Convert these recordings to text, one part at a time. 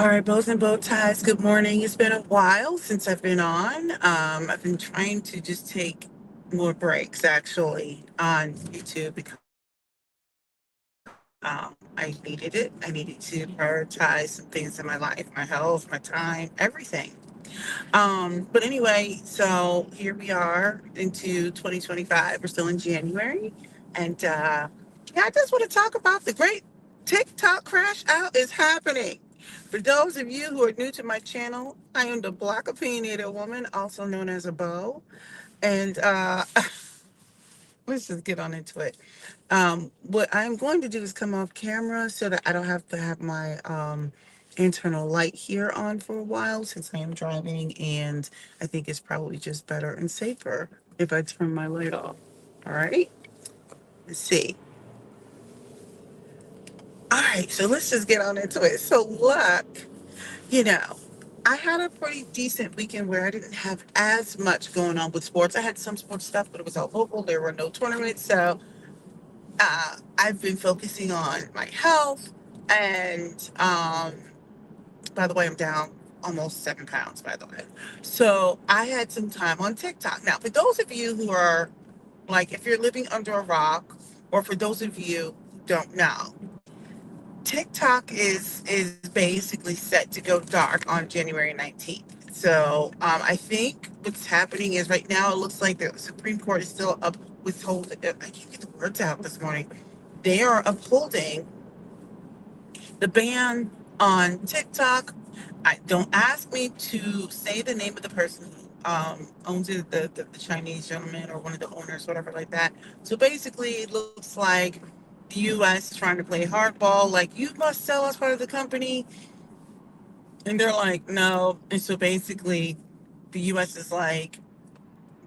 All right, bows and bow ties. Good morning. It's been a while since I've been on. I've been trying to just take more breaks actually on YouTube because I needed it. I needed to prioritize some things in my life, my health, my time, everything. But anyway, so here we are into 2025. We're still in January, and yeah, I just want to talk about the great TikTok crash out is happening. For those of you who are new to my channel, I am the Black opinionated woman, also known as a beau, and let's just get on into it. What I'm going to do is come off camera so that I don't have to have my internal light here on for a while since I am driving, and I think it's probably just better and safer if I turn my light off. All right, let's see. All right, so let's just get on into it. So look, you know, I had a pretty decent weekend where I didn't have as much going on with sports. I had some sports stuff, but it was all local. There were no tournaments, so I've been focusing on my health. And by the way, I'm down almost 7 pounds, by the way. So I had some time on TikTok. Now, for those of you who are like, if you're living under a rock, or for those of you who don't know, TikTok is basically set to go dark on January 19th. So I think what's happening is right now it looks like the Supreme Court is still up withholding. I can't get the words out this morning. They are upholding the ban on TikTok. Don't ask me to say the name of the person who owns it, the Chinese gentleman or one of the owners, whatever like that. So basically, it looks like the U.S. is trying to play hardball, like you must sell us part of the company, and they're like, no. And so basically, the U.S. is like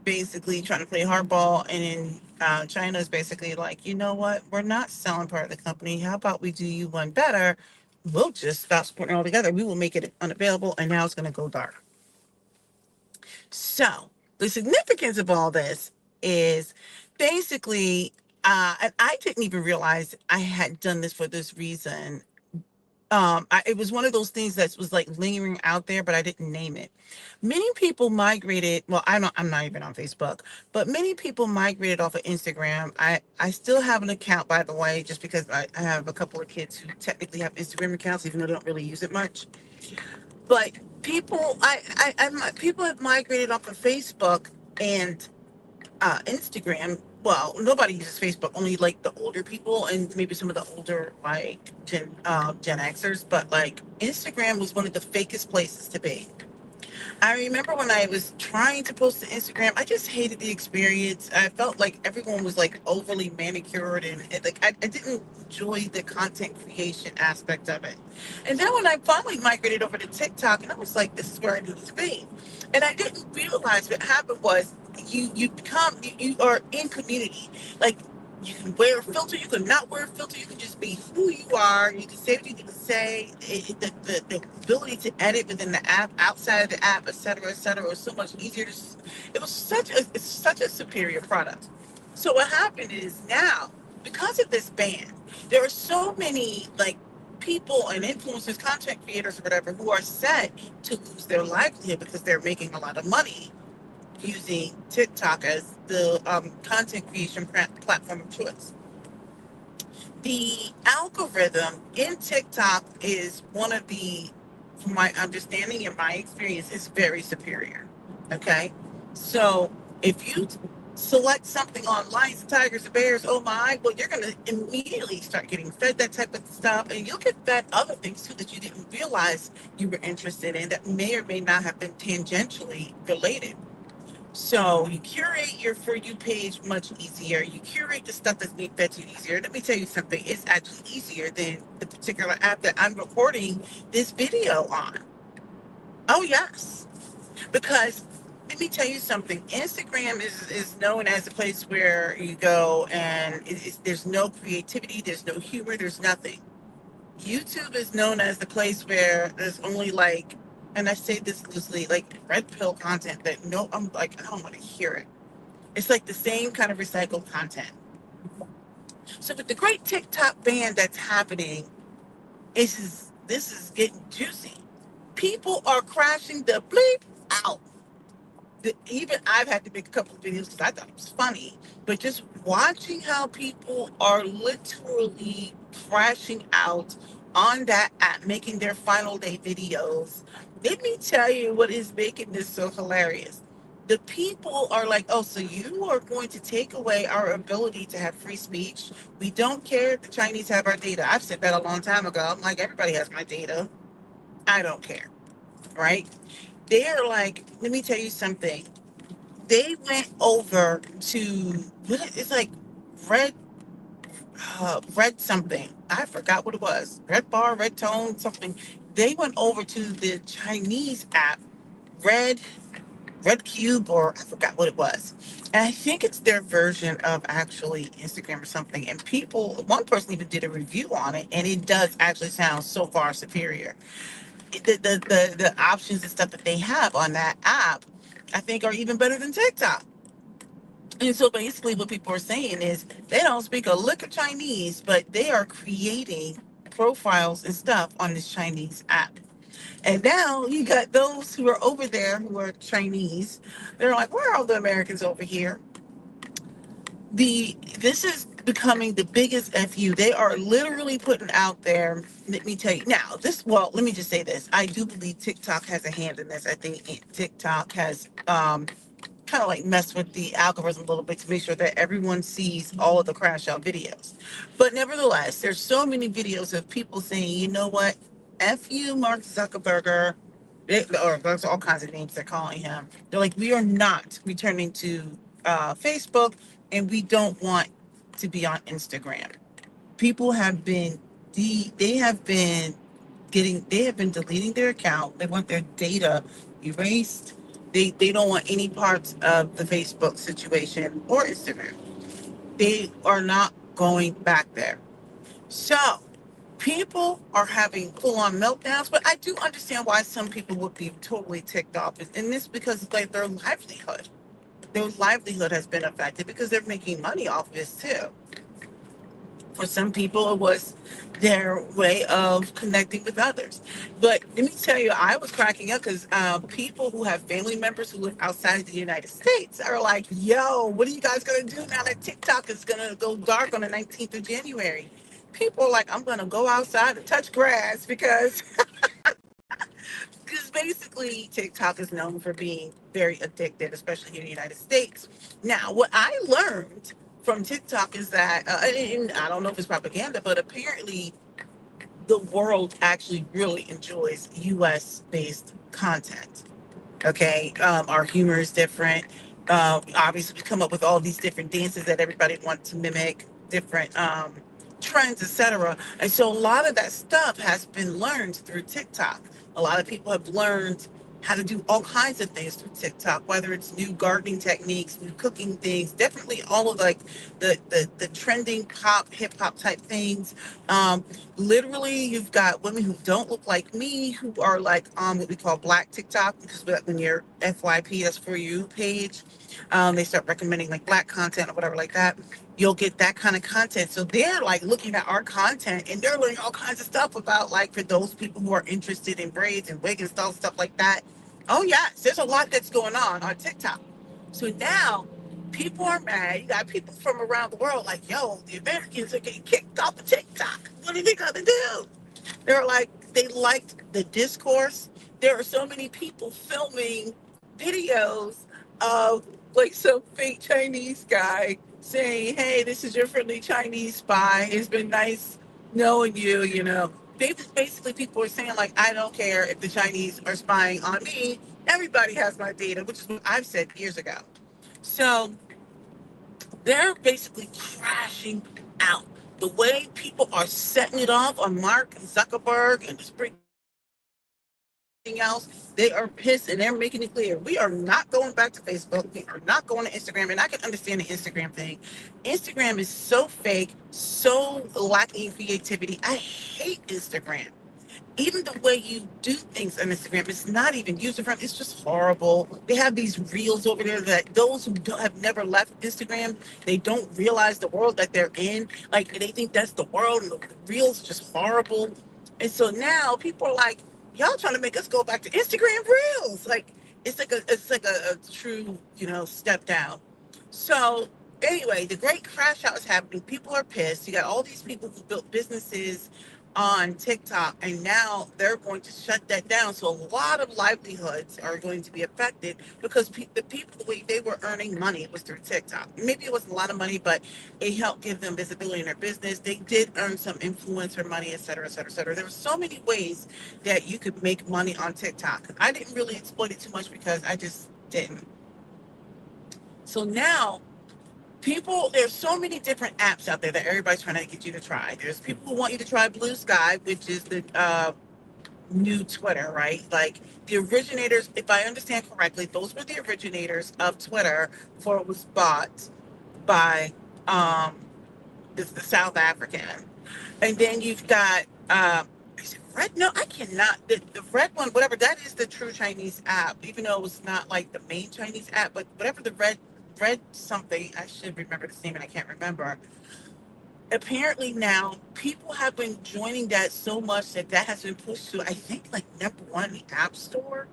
basically trying to play hardball, and then China is basically like, you know what, we're not selling part of the company. How about we do you one better? We'll just stop supporting it altogether. We will make it unavailable, and now it's going to go dark. So the significance of all this is basically, and I didn't even realize I had done this for this reason. It was one of those things that was like lingering out there, but I didn't name it. Many people migrated. Well, I'm not even on Facebook, but many people migrated off of Instagram. I still have an account, by the way, just because I have a couple of kids who technically have Instagram accounts, even though they don't really use it much. But people have migrated off of Facebook and Instagram. Well, nobody uses Facebook, only like the older people and maybe some of the older like Gen Xers. But like Instagram was one of the fakest places to be. I remember when I was trying to post to Instagram, I just hated the experience. I felt like everyone was like overly manicured, and like I didn't enjoy the content creation aspect of it. And then when I finally migrated over to TikTok, and I was like, this is where I need to be. And I didn't realize what happened was you are in community. Like you can wear a filter, you can not wear a filter, you can just be who you are, you can say what you can say. The ability to edit within the app, outside of the app, et cetera, was so much easier. It was it's such a superior product. So what happened is now, because of this ban, there are so many like people and influencers, content creators, or whatever, who are set to lose their livelihood because they're making a lot of money using TikTok as the content creation platform of choice. The algorithm in TikTok is one of the, from my understanding and my experience, is very superior. Okay. So if you select something on lions, tigers, bears, oh my, well, you're going to immediately start getting fed that type of stuff. And you'll get fed other things too that you didn't realize you were interested in that may or may not have been tangentially related. So you curate your For You page much easier. You curate the stuff that's being fed to you easier. Let me tell you something. It's actually easier than the particular app that I'm recording this video on. Oh, yes. Because let me tell you something. Instagram is known as a place where you go and there's no creativity, there's no humor, there's nothing. YouTube is known as the place where there's only like, and I say this loosely, like red pill content that no, I'm like, I don't want to hear it. It's like the same kind of recycled content. So with the great TikTok ban that's happening, this is getting juicy. People are crashing the bleep out. Even I've had to make a couple of videos because I thought it was funny, but just watching how people are literally crashing out on that app, making their final day videos. Let me tell you what is making this so hilarious. The people are like, oh, so you are going to take away our ability to have free speech? We don't care if the Chinese have our data. I've said that a long time ago. I'm like, everybody has my data. I don't care, right? They're like, let me tell you something. They went over to it's like red red something. I forgot what it was. Red bar, red tone, something. They went over to the Chinese app, Red Red Cube, or I forgot what it was. And I think it's their version of actually Instagram or something. And people, one person even did a review on it, and it does actually sound so far superior. The options and stuff that they have on that app, I think, are even better than TikTok. And so basically, what people are saying is they don't speak a lick of Chinese, but they are creating profiles and stuff on this Chinese app. And now you got those who are over there who are Chinese. They're like, where are all the Americans over here? This is becoming the biggest FU. They are literally putting out there. Let me tell you now. Let me just say this. I do believe TikTok has a hand in this. I think TikTok has kind of like mess with the algorithm a little bit to make sure that everyone sees all of the crash out videos. But nevertheless, there's so many videos of people saying, you know what, F you, Mark Zuckerberg, or there's all kinds of names they're calling him. They're like, we are not returning to Facebook, and we don't want to be on Instagram. People have been, they have been they have been deleting their account. They want their data erased. They don't want any parts of the Facebook situation or Instagram. They are not going back there. So people are having full on meltdowns, but I do understand why some people would be totally ticked off. And this because it's like their livelihood has been affected because they're making money off this too. For some people, it was their way of connecting with others. But let me tell you, I was cracking up because people who have family members who live outside the United States are like, yo, what are you guys going to do now that TikTok is going to go dark on the 19th of January? People are like, I'm going to go outside and touch grass because basically TikTok is known for being very addictive, especially here in the United States. Now, what I learned from TikTok is that, and I don't know if it's propaganda, but apparently the world actually really enjoys US based content. Okay, our humor is different. Obviously, we come up with all these different dances that everybody wants to mimic, different trends, etc. And so a lot of that stuff has been learned through TikTok. A lot of people have learned how to do all kinds of things through TikTok, whether it's new gardening techniques, new cooking things, definitely all of like the trending pop, hip hop type things. Literally, you've got women who don't look like me who are like on what we call black TikTok, because when your FYP, that's for you page, they start recommending like black content or whatever like that. You'll get that kind of content. So they're like looking at our content and they're learning all kinds of stuff about, like, for those people who are interested in braids and wig and stuff like that. Oh yes, there's a lot that's going on TikTok. So now people are mad. You got people from around the world like, yo, the Americans are getting kicked off of TikTok. What are they gonna do? They're like, they liked the discourse. There are so many people filming videos of like some fake Chinese guy saying, hey, this is your friendly Chinese spy. It's been nice knowing you. They basically, people are saying, like, I don't care if the Chinese are spying on me. Everybody has my data, which is what I've said years ago. So they're basically crashing out. The way people are setting it off on Mark Zuckerberg and this else, they are pissed and they're making it clear. We are not going back to Facebook. We are not going to Instagram. And I can understand the Instagram thing. Instagram is so fake, so lacking in creativity. I hate Instagram. Even the way you do things on Instagram, it's not even user friendly. It's just horrible. They have these reels over there that those who have never left Instagram, they don't realize the world that they're in. Like, they think that's the world, and the reels are just horrible. And so now people are like, y'all trying to make us go back to Instagram Reels. Like it's like a true, step down. So anyway, the great crash out is happening. People are pissed. You got all these people who built businesses on TikTok, and now they're going to shut that down. So a lot of livelihoods are going to be affected because the people, the way they were earning money was through TikTok. Maybe it wasn't a lot of money, but it helped give them visibility in their business. They did earn some influencer money, et cetera, et cetera, et cetera. There were so many ways that you could make money on TikTok. I didn't really exploit it too much because I just didn't. So now there's so many different apps out there that everybody's trying to get you to try. There's people who want you to try Blue Sky, which is the new Twitter, right? Like the originators, if I understand correctly, those were the originators of Twitter before it was bought by um, the South African. And then you've got is it Red? No, I cannot. The red one, whatever that is, the true Chinese app. Even though it was not like the main Chinese app, but whatever the red something. I should remember the name, and I can't remember. Apparently now people have been joining that so much that that has been pushed to, I think, like #1 in the App Store.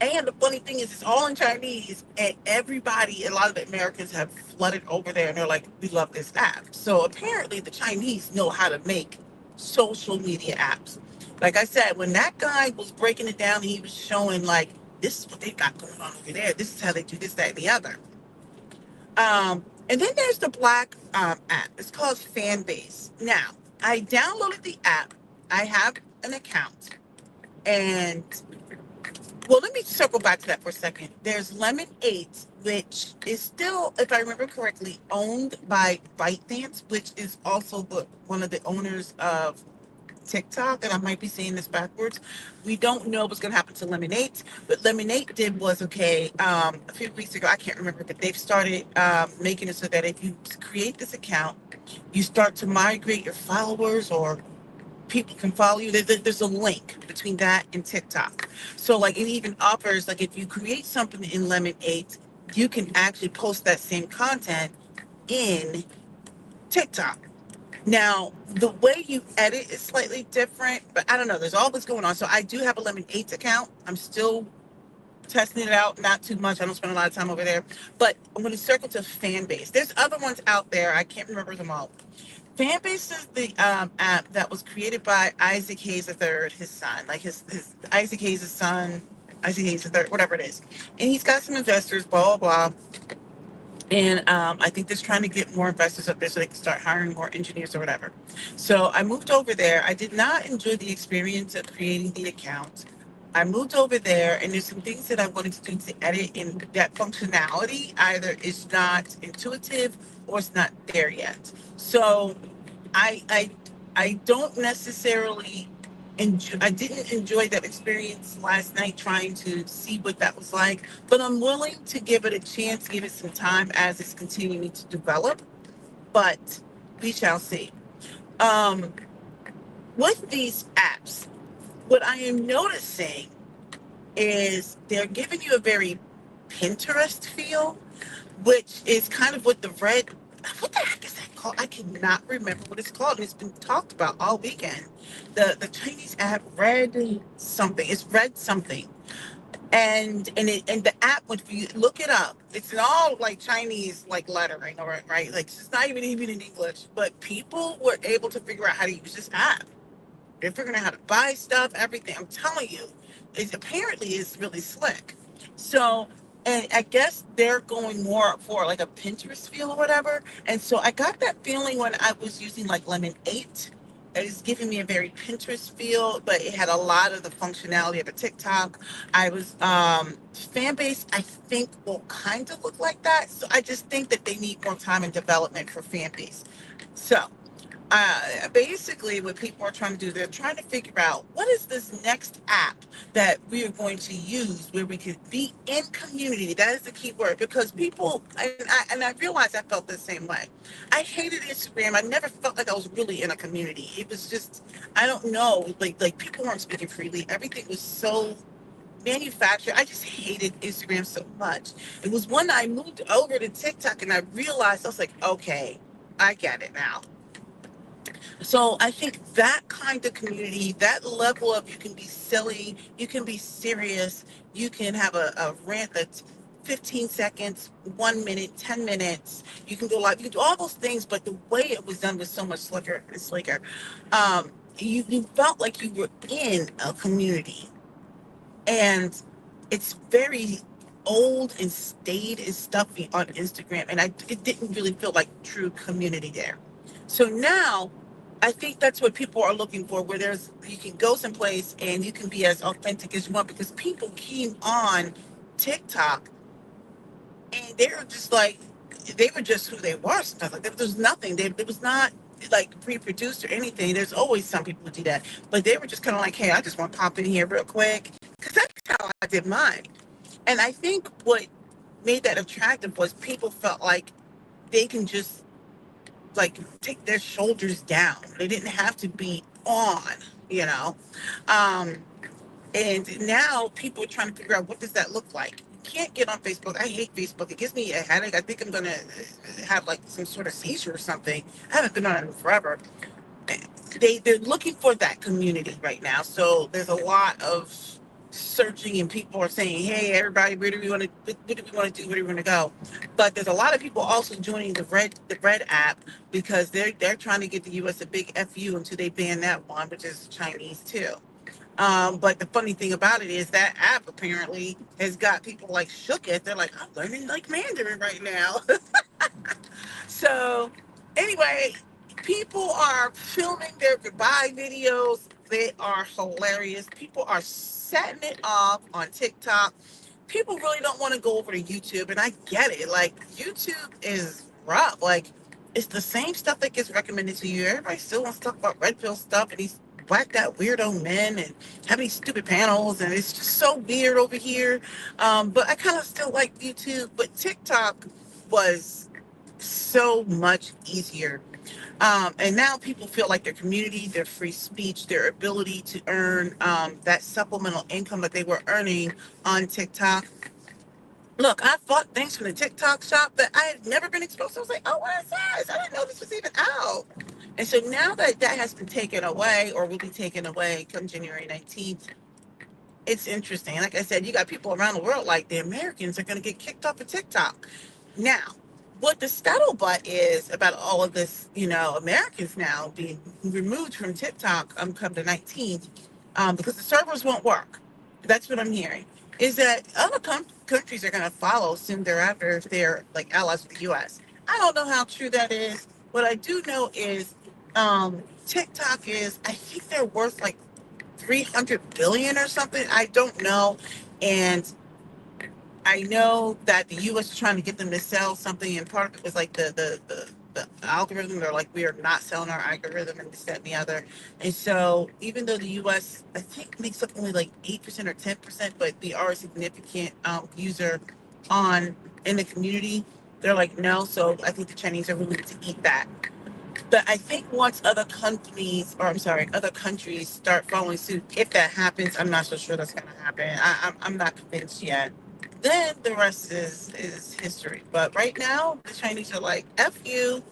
And the funny thing is, it's all in Chinese, and everybody, a lot of the Americans have flooded over there, and they're like, "We love this app." So apparently, the Chinese know how to make social media apps. Like I said, when that guy was breaking it down, he was showing like, "This is what they got going on over there. This is how they do this, that, and the other." And then there's the Black app. It's called Fanbase. Now, I downloaded the app. I have an account, and well, let me circle back to that for a second. There's Lemon 8, which is still, if I remember correctly, owned by ByteDance, which is also one of the owners of TikTok, and I might be saying this backwards. We don't know what's going to happen to Lemon 8, but Lemon 8 did was okay. A few weeks ago, I can't remember, but they've started making it so that if you create this account, you start to migrate your followers or people can follow you. There's a link between that and TikTok. So like it even offers like if you create something in Lemon 8, you can actually post that same content in TikTok. Now, the way you edit is slightly different, but I don't know. There's all this going on. So I do have a Lemon 8 account. I'm still testing it out, not too much. I don't spend a lot of time over there. But I'm going to circle to Fanbase. There's other ones out there. I can't remember them all. Fanbase is the app that was created by Isaac Hayes III, his son, like his Isaac Hayes' son, Isaac Hayes III, whatever it is. And he's got some investors, blah, blah, blah. And I think they're trying to get more investors up there so they can start hiring more engineers or whatever. So I moved over there. I did not enjoy the experience of creating the account. I moved over there, and there's some things that I wanted to do to edit, and that functionality either is not intuitive or it's not there yet. So I I I don't necessarily enjoy. I didn't enjoy that experience last night trying to see what that was like, but I'm willing to give it a chance, give it some time as it's continuing to develop. But we shall see. Um, with these apps, what I am noticing is they're giving you a very Pinterest feel, which is kind of what the red. What the heck is that called? I cannot remember what it's called. And it's been talked about all weekend. The Chinese app Red something. It's Red something. And the app, when you look it up, it's in all like Chinese like lettering, or right? Like it's not even in English. But people were able to figure out how to use this app. They're figuring out how to buy stuff, everything. I'm telling you, it apparently is really slick. So, and I guess they're going more for like a Pinterest feel or whatever. And so I got that feeling when I was using like Lemon 8. It is giving me a very Pinterest feel, but it had a lot of the functionality of a TikTok. I was fan base, I think will kind of look like that. So I just think that they need more time in development for fan base. So basically what people are trying to do, they're trying to figure out what is this next app that we are going to use where we could be in community. That is the key word, because people, and I realized I felt the same way. I hated Instagram. I never felt like I was really in a community. It was just, I don't know, like people weren't speaking freely. Everything was so manufactured. I just hated Instagram so much. It was when I moved over to TikTok and I realized, I was like, okay, I get it now. So I think that kind of community, that level of, you can be silly, you can be serious, you can have a rant that's 15 seconds, 1 minute, 10 minutes, you can go live, you can do all those things, but the way it was done was so much slicker and slicker. You felt like you were in a community, and it's very old and staid and stuffy on Instagram, and it didn't really feel like true community there. So now, I think that's what people are looking for, where there's, you can go someplace and you can be as authentic as you want, because people came on TikTok and they were just like, they were just who they were. Sometimes, like, there was nothing. There was not like pre-produced or anything. There's always some people who do that, but they were just kind of like, hey, I just want to pop in here real quick, because that's how I did mine. And I think what made that attractive was people felt like they can just like take their shoulders down. They didn't have to be on, you know. Um, and now people are trying to figure out, what does that look like? You can't get on Facebook. I hate Facebook. It gives me a headache. I think I'm gonna have like some sort of seizure or something. I haven't been on it in forever. They're looking for that community right now. So there's a lot of searching, and people are saying, "Hey, everybody, where do we want to? What do we want to do? Where do we want to go?" But there's a lot of people also joining the Red app, because they're trying to get the U.S. a big fu until they ban that one, which is Chinese too. But the funny thing about it is that app apparently has got people like shook it. They're like, I'm learning like Mandarin right now. So, anyway, people are filming their goodbye videos. They are hilarious. People are setting it off on TikTok. People really don't want to go over to YouTube, and I get it. Like, YouTube is rough. Like, it's the same stuff that gets recommended to you. Everybody still wants to talk about red pill stuff and these whacked out weirdo men and have these stupid panels, and it's just so weird over here. But I kind of still like YouTube, but TikTok was so much easier. And now people feel like their community, their free speech, their ability to earn that supplemental income that they were earning on TikTok. Look, I bought things from the TikTok shop that I had never been exposed to. I was like, oh, what is this? I didn't know this was even out. And so now that that has been taken away, or will be taken away come January 19th, it's interesting. Like I said, you got people around the world, like the Americans are going to get kicked off of TikTok. Now, what the scuttlebutt is about all of this, Americans now being removed from TikTok come the 19th, because the servers won't work. That's what I'm hearing. Is that other countries are going to follow soon thereafter if they're like allies with the U.S. I don't know how true that is. What I do know is TikTok is, I think they're worth like 300 billion or something. I don't know. And I know that the U.S. is trying to get them to sell something, and part of it was like the algorithm. They're like, we are not selling our algorithm, and this, that, and the other. And so, even though the U.S. I think makes up only like 8% or 10%, but we are a significant user on in the community, they're like, no. So I think the Chinese are willing to eat that. But I think once other companies, or I'm sorry, other countries start following suit, if that happens, I'm not so sure that's going to happen. I'm not convinced yet. Then the rest is history. But right now, the Chinese are like, F you,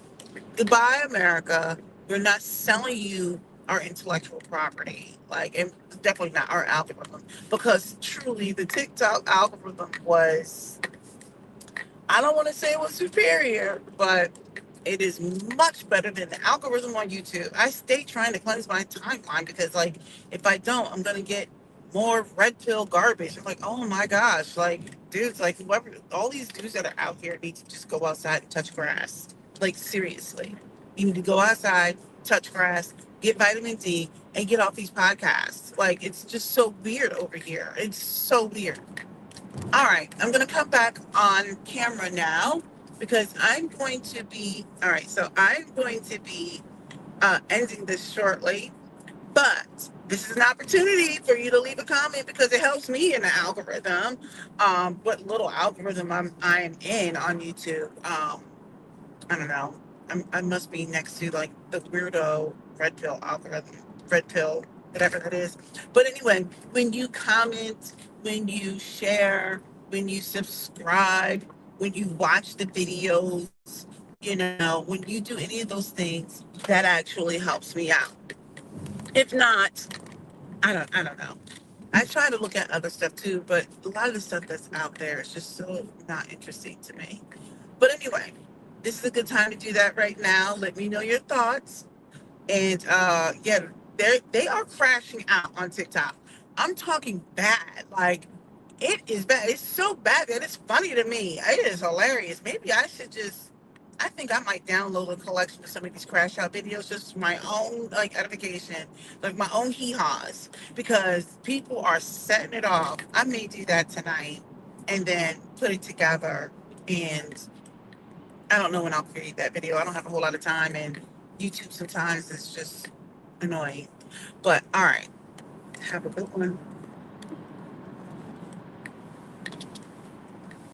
goodbye, America. We're not selling you our intellectual property. Like, and definitely not our algorithm. Because truly, the TikTok algorithm was, I don't want to say it was superior, but it is much better than the algorithm on YouTube. I stay trying to cleanse my timeline, because, like, if I don't, I'm gonna get more red pill garbage. I'm like, oh my gosh, like, dudes, like, whoever, all these dudes that are out here need to just go outside and touch grass. Like, seriously, you need to go outside, touch grass, get vitamin D, and get off these podcasts. Like, it's just so weird over here. It's so weird. All right, I'm going to come back on camera now, because I'm going to be, all right, so I'm going to be ending this shortly, but this is an opportunity for you to leave a comment, because it helps me in the algorithm, what little algorithm I am in on YouTube. I don't know. I must be next to like the weirdo red pill algorithm, red pill, whatever that is. But anyway, when you comment, when you share, when you subscribe, when you watch the videos, When you do any of those things, that actually helps me out. If not, I don't know. I try to look at other stuff too, but a lot of the stuff that's out there is just so not interesting to me. But anyway, this is a good time to do that right now. Let me know your thoughts. And yeah, they are crashing out on TikTok. I'm talking bad. Like it is bad. It's so bad that it's funny to me. It is hilarious. Maybe I should just. I think I might download a collection of some of these crash out videos just for my own like edification, like my own hee haws, because people are setting it off. I may do that tonight, and then put it together. And I don't know when I'll create that video. I don't have a whole lot of time, and YouTube sometimes is just annoying. But all right, have a good one.